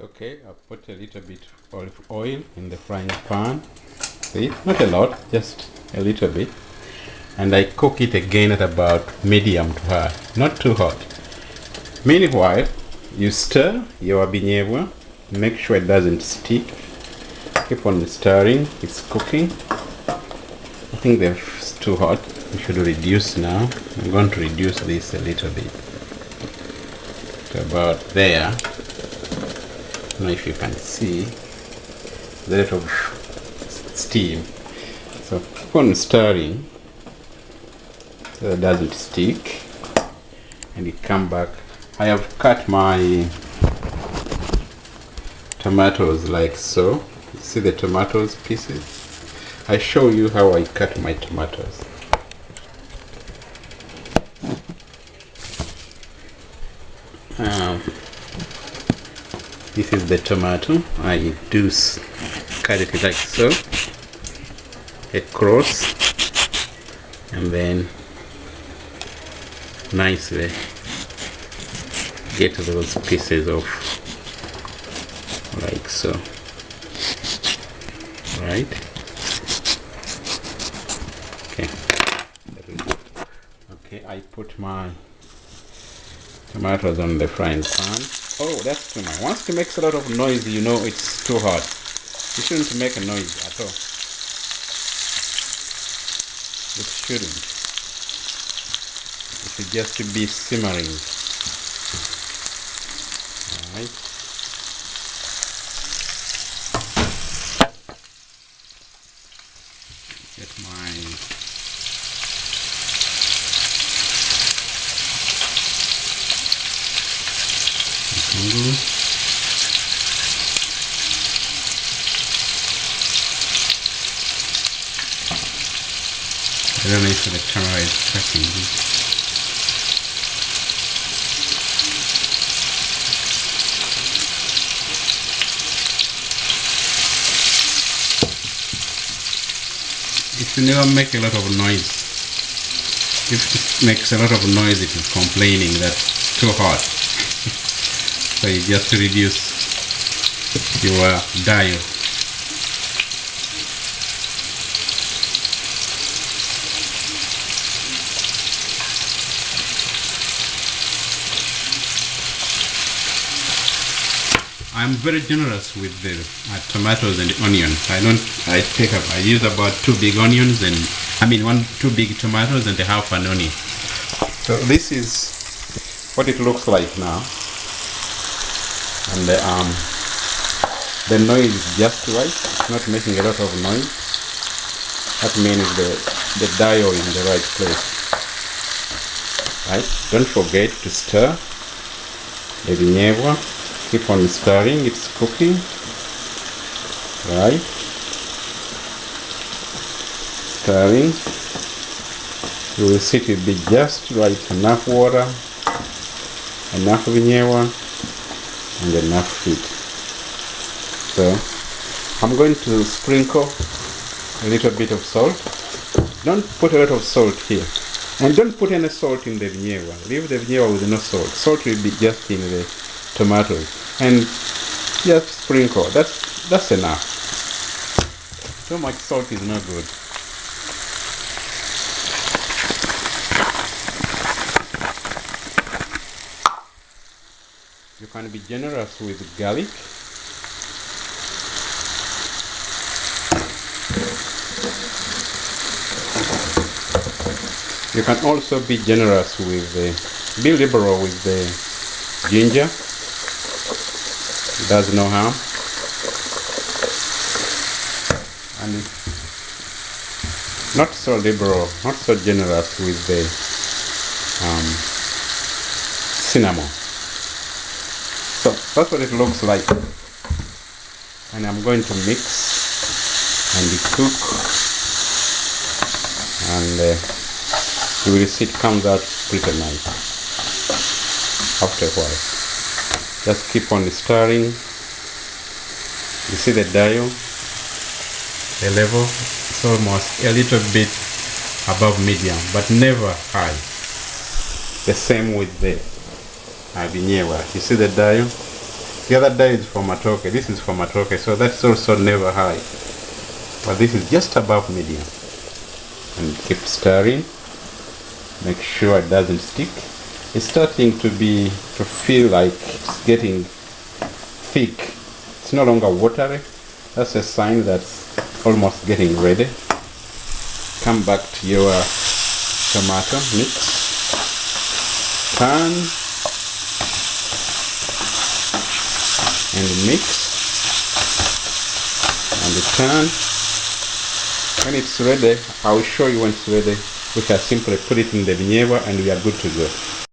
Okay, I put a little bit olive oil in the frying pan. See, not a lot, just a little bit. And I cook it again at about medium to high, not too hot. Meanwhile, you stir your binyebwa, make sure it doesn't stick. Keep on stirring, it's cooking. I think they're too hot. We should reduce now. I'm going to reduce this a little bit to about there. I don't know if you can see the little steam. So keep on stirring so it doesn't stick, and you come back. I have cut my tomatoes like so. You see the tomatoes pieces? I show you how I cut my tomatoes. This is the tomato. I do cut it like so, across, and then nicely get those pieces off like so, right? Okay, I put my tomatoes on the frying pan. Oh, that's too much. Once it makes a lot of noise, you know it's too hot. You shouldn't make a noise at all. It shouldn't. It should just be simmering. Alright. Get my I don't know if the camera is tracking this. It should never make a lot of noise. If it makes a lot of noise, it is complaining that's too hot. So you just reduce your dial. I'm very generous with the tomatoes and onions. I use about 2 big onions and 2 big tomatoes and half an onion. So this is what it looks like now. And the noise is just right, not making a lot of noise. That means the dial is in the right place. Right? Don't forget to stir the binyebwa. Keep on stirring, it's cooking. Right? Stirring. You will see it will be just right, enough water, enough binyebwa, and enough heat. So I'm going to sprinkle a little bit of salt. Don't put a lot of salt here, and don't put any salt in the binyebwa. Leave the binyebwa with no salt. Salt will be just in the tomatoes, and just sprinkle. That's enough. Too much salt is not good. You can be generous with garlic. You can also be generous with be liberal with the ginger. It does no harm. And not so liberal, not so generous with the cinnamon. So that's what it looks like, and I'm going to mix and cook, and you will see it comes out pretty nice after a while. Just keep on stirring. You see the dial, the level, it's almost a little bit above medium, but never high. The same with the binyebwa. You see the dial? The other day is for matoke. This is for matoke, so that's also never high. But this is just above medium. And keep stirring. Make sure it doesn't stick. It's starting to feel like it's getting thick. It's no longer watery. That's a sign that's almost getting ready. Come back to your tomato mix. Turn and mix and turn. When it's ready, I will show you when it's ready. We can simply put it in the vinegere and we are good to go.